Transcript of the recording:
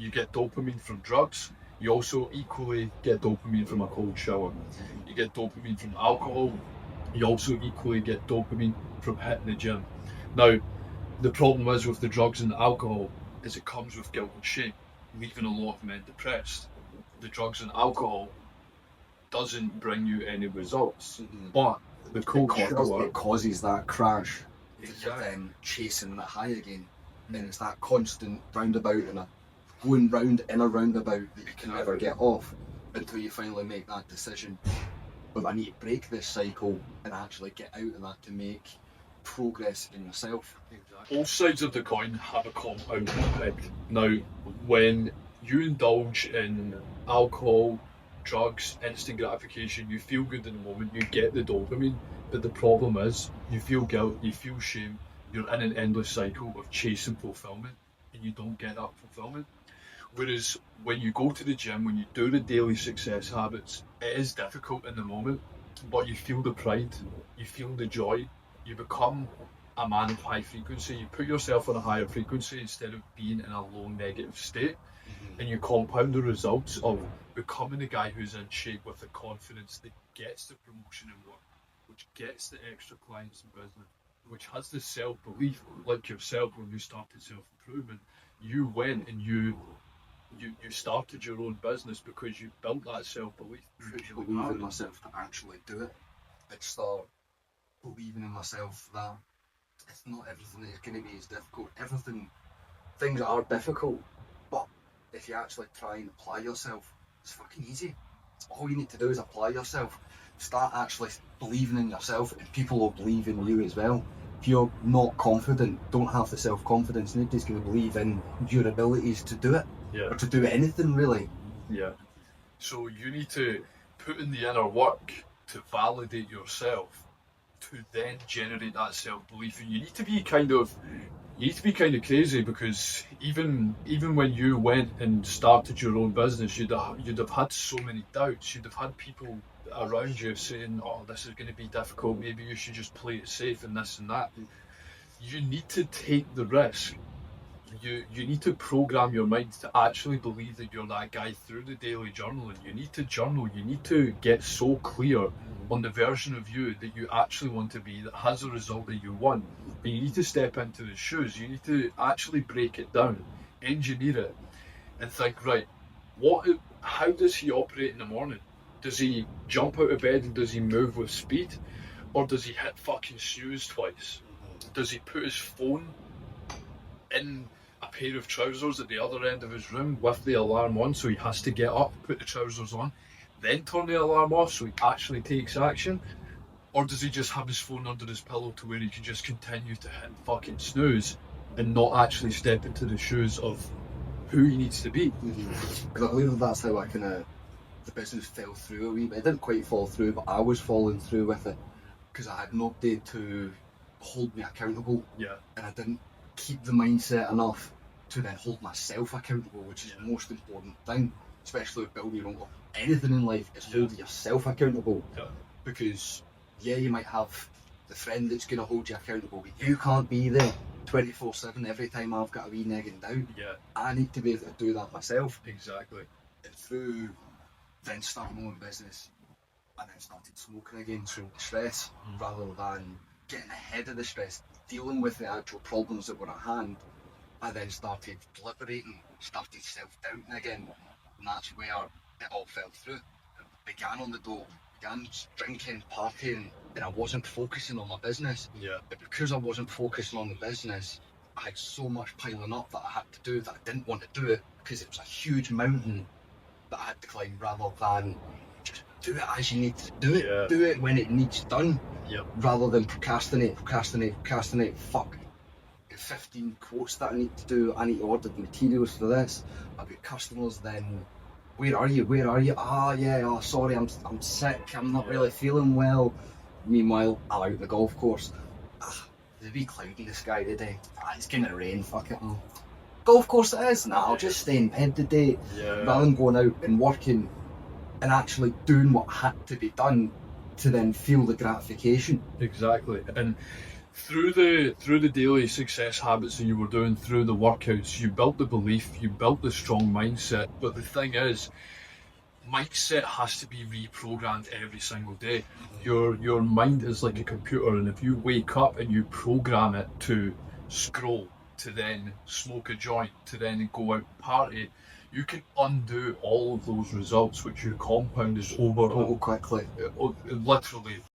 You get dopamine from drugs. You also equally get dopamine from a cold shower. You get dopamine from alcohol. You also equally get dopamine from hitting the gym. Now, the problem is with the drugs and the alcohol is it comes with guilt and shame, leaving a lot of men depressed. The drugs and alcohol doesn't bring you any results, but the cold shower it causes that crash. You're exactly. then chasing that high again, and it's that constant roundabout and a going round in a roundabout that you can never get off until you finally make that decision. But I need to break this cycle and actually get out of that to make progress in yourself. Both sides of the coin have a compound effect. Now, when you indulge in alcohol, drugs, instant gratification, you feel good in the moment, you get the dopamine, but the problem is you feel guilt, you feel shame, you're in an endless cycle of chasing fulfillment and you don't get that fulfillment. Whereas when you go to the gym, when you do the daily success habits, it is difficult in the moment, but you feel the pride, you feel the joy, you become a man of high frequency. You put yourself on a higher frequency instead of being in a low negative state, and you compound the results of becoming the guy who's in shape with the confidence that gets the promotion in work, which gets the extra clients in business, which has the self-belief, like yourself when you started self-improvement. You went and you started your own business because you built that self-belief. I believe in myself to actually do it. I'd start believing in myself that it's not everything that's going to be as difficult. Things are difficult, but if you actually try and apply yourself, it's fucking easy. All you need to do is apply yourself. Start actually believing in yourself, and people will believe in you as well. If you're not confident, don't have the self-confidence, nobody's going to believe in your abilities to do it, or to do anything really. Yeah. So you need to put in the inner work to validate yourself, to then generate that self-belief. And you need to be kind of crazy, because even when you went and started your own business, you'd have had so many doubts. You'd have had people around you saying, "Oh, this is going to be difficult. Maybe you should just play it safe and this and that." You need to take the risk. You need to program your mind to actually believe that you're that guy through the daily journaling. You need to journal. You need to get so clear on the version of you that you actually want to be, that has the result that you want. And you need to step into the shoes. You need to actually break it down, engineer it, and think, right, how does he operate in the morning? Does he jump out of bed and does he move with speed? Or does he hit fucking snooze twice? Does he put his phone in a pair of trousers at the other end of his room with the alarm on, so he has to get up, put the trousers on, then turn the alarm off so he actually takes action? Or does he just have his phone under his pillow to where he can just continue to hit fucking snooze and not actually step into the shoes of who he needs to be? Because I believe that's how the business fell through a wee bit. It didn't quite fall through, but I was falling through with it because I had nobody to hold me accountable. Yeah. And I didn't keep the mindset enough to then hold myself accountable, which is the most important thing, especially with building your own. Anything in life is holding yourself accountable. Yeah. Because you might have the friend that's going to hold you accountable, but you can't be there 24/7 every time I've got a wee nagging doubt. Yeah. I need to be able to do that myself. Exactly. And through then starting my own business, I then started smoking again through the stress, rather than getting ahead of the stress, dealing with the actual problems that were at hand. I then started deliberating, started self-doubting again, and that's where it all fell through. It began on the dope, began drinking, partying, and I wasn't focusing on my business. Yeah. But because I wasn't focusing on the business, I had so much piling up that I had to do that I didn't want to do it, because it was a huge mountain that I had to climb, rather than just do it as you need to do it. Yeah. Do it when it needs done. Yep. Rather than procrastinate. Fuck, 15 quotes that I need to do. I need to order the materials for this. I've got customers. Then where are you? Sorry, I'm sick. I'm not really feeling well. Meanwhile, I'm out the golf course. There's a wee cloud in the sky today. It's gonna rain. Fuck it. Golf course it is. I'll just stay in bed today. Yeah. Rather than going out and working and actually doing what had to be done to then feel the gratification. Exactly. And through the daily success habits that you were doing, through the workouts, you built the belief, you built the strong mindset. But the thing is, mindset has to be reprogrammed every single day. Your mind is like a computer, and if you wake up and you program it to scroll, to then smoke a joint, to then go out party, you can undo all of those results, which you compounded over Oh, quickly. literally